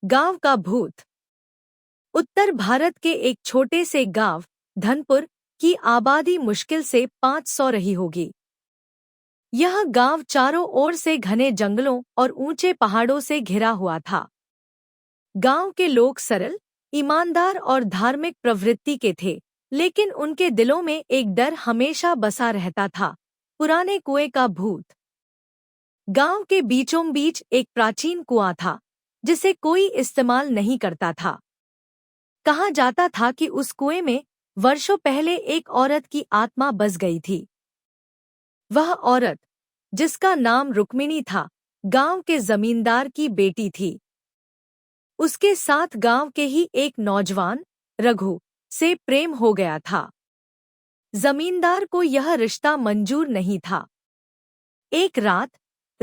गांव का भूत। उत्तर भारत के एक छोटे से गांव धनपुर की आबादी मुश्किल से 500 रही होगी। यह गांव चारों ओर से घने जंगलों और ऊंचे पहाड़ों से घिरा हुआ था। गांव के लोग सरल, ईमानदार और धार्मिक प्रवृत्ति के थे, लेकिन उनके दिलों में एक डर हमेशा बसा रहता था, पुराने कुएं का भूत। गांव के बीचों बीच एक प्राचीन कुआं था, जिसे कोई इस्तेमाल नहीं करता था। कहा जाता था कि उस कुएं में वर्षों पहले एक औरत की आत्मा बस गई थी। वह औरत, जिसका नाम रुक्मिणी था, गांव के जमींदार की बेटी थी। उसके साथ गांव के ही एक नौजवान, रघु, से प्रेम हो गया था। जमींदार को यह रिश्ता मंजूर नहीं था। एक रात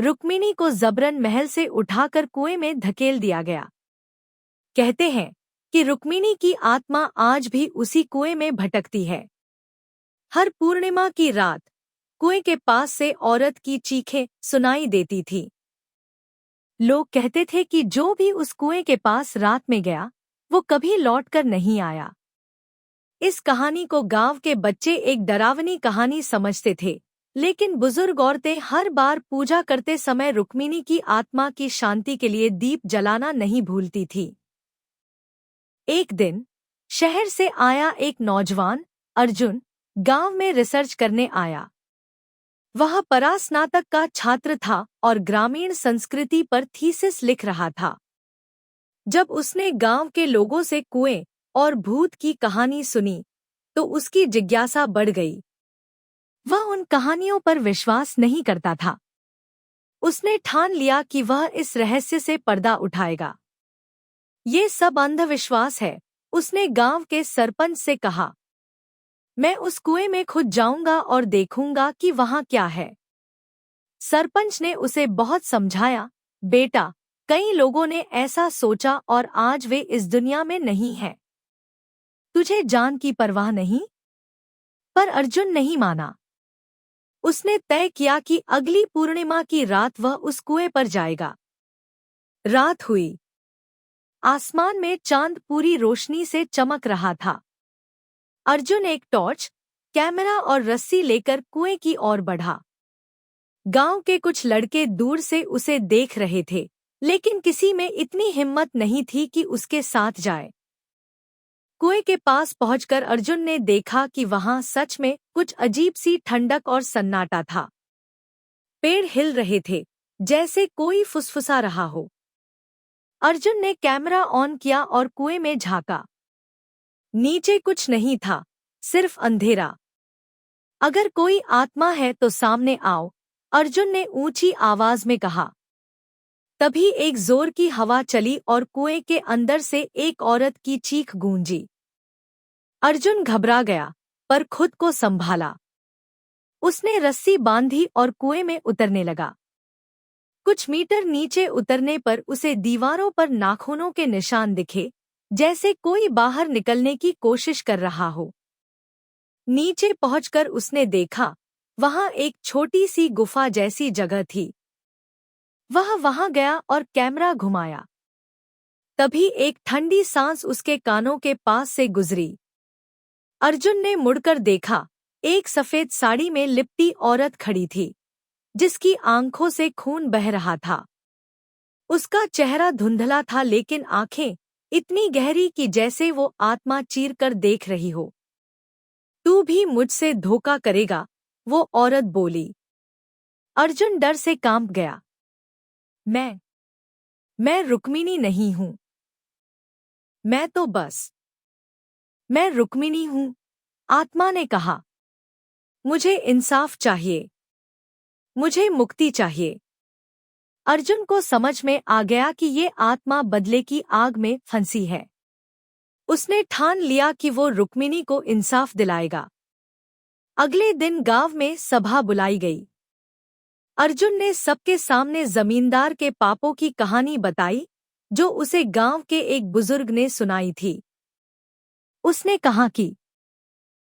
रुक्मिणी को जबरन महल से उठाकर कुएं में धकेल दिया गया। कहते हैं कि रुक्मिणी की आत्मा आज भी उसी कुएं में भटकती है। हर पूर्णिमा की रात कुएं के पास से औरत की चीखें सुनाई देती थी। लोग कहते थे कि जो भी उस कुएं के पास रात में गया, वो कभी लौटकर नहीं आया। इस कहानी को गांव के बच्चे एक डरावनी कहानी समझते थे, लेकिन बुजुर्ग औरतें हर बार पूजा करते समय रुक्मिणी की आत्मा की शांति के लिए दीप जलाना नहीं भूलती थी। एक दिन शहर से आया एक नौजवान, अर्जुन, गांव में रिसर्च करने आया। वह परास्नातक का छात्र था और ग्रामीण संस्कृति पर थीसिस लिख रहा था। जब उसने गांव के लोगों से कुएं और भूत की कहानी सुनी, तो उसकी जिज्ञासा बढ़ गई। वह उन कहानियों पर विश्वास नहीं करता था। उसने ठान लिया कि वह इस रहस्य से पर्दा उठाएगा। ये सब अंधविश्वास है, उसने गांव के सरपंच से कहा। मैं उस कुएं में खुद जाऊंगा और देखूंगा कि वहां क्या है। सरपंच ने उसे बहुत समझाया, बेटा, कई लोगों ने ऐसा सोचा और आज वे इस दुनिया में नहीं हैं। तुझे जान की परवाह नहीं? पर अर्जुन नहीं माना। उसने तय किया कि अगली पूर्णिमा की रात वह उस कुएं पर जाएगा। रात हुई। आसमान में चांद पूरी रोशनी से चमक रहा था। अर्जुन एक टॉर्च, कैमरा और रस्सी लेकर कुएं की ओर बढ़ा। गांव के कुछ लड़के दूर से उसे देख रहे थे, लेकिन किसी में इतनी हिम्मत नहीं थी कि उसके साथ जाए। कुएं के पास पहुंचकर अर्जुन ने देखा कि वहां सच में कुछ अजीब सी ठंडक और सन्नाटा था। पेड़ हिल रहे थे, जैसे कोई फुसफुसा रहा हो। अर्जुन ने कैमरा ऑन किया और कुएं में झांका। नीचे कुछ नहीं था, सिर्फ अंधेरा। अगर कोई आत्मा है तो सामने आओ, अर्जुन ने ऊंची आवाज में कहा। तभी एक जोर की हवा चली और कुएं के अंदर से एक औरत की चीख गूंजी। अर्जुन घबरा गया, पर खुद को संभाला। उसने रस्सी बांधी और कुएं में उतरने लगा। कुछ मीटर नीचे उतरने पर उसे दीवारों पर नाखूनों के निशान दिखे, जैसे कोई बाहर निकलने की कोशिश कर रहा हो। नीचे पहुंचकर उसने देखा, वहां एक छोटी सी गुफा जैसी जगह थी। वह वहां गया और कैमरा घुमाया। तभी एक ठंडी सांस उसके कानों के पास से गुजरी। अर्जुन ने मुड़कर देखा, एक सफेद साड़ी में लिपटी औरत खड़ी थी, जिसकी आंखों से खून बह रहा था। उसका चेहरा धुंधला था, लेकिन आंखें इतनी गहरी कि जैसे वो आत्मा चीर कर देख रही हो। तू भी मुझसे धोखा करेगा, वो औरत बोली। अर्जुन डर से कांप गया। मैं रुक्मिणी नहीं हूं। मैं रुक्मिणी हूं, आत्मा ने कहा। मुझे इंसाफ चाहिए। मुझे मुक्ति चाहिए। अर्जुन को समझ में आ गया कि ये आत्मा बदले की आग में फंसी है। उसने ठान लिया कि वो रुक्मिणी को इंसाफ दिलाएगा। अगले दिन गांव में सभा बुलाई गई। अर्जुन ने सबके सामने जमींदार के पापों की कहानी बताई, जो उसे गांव के एक बुजुर्ग ने सुनाई थी। उसने कहा कि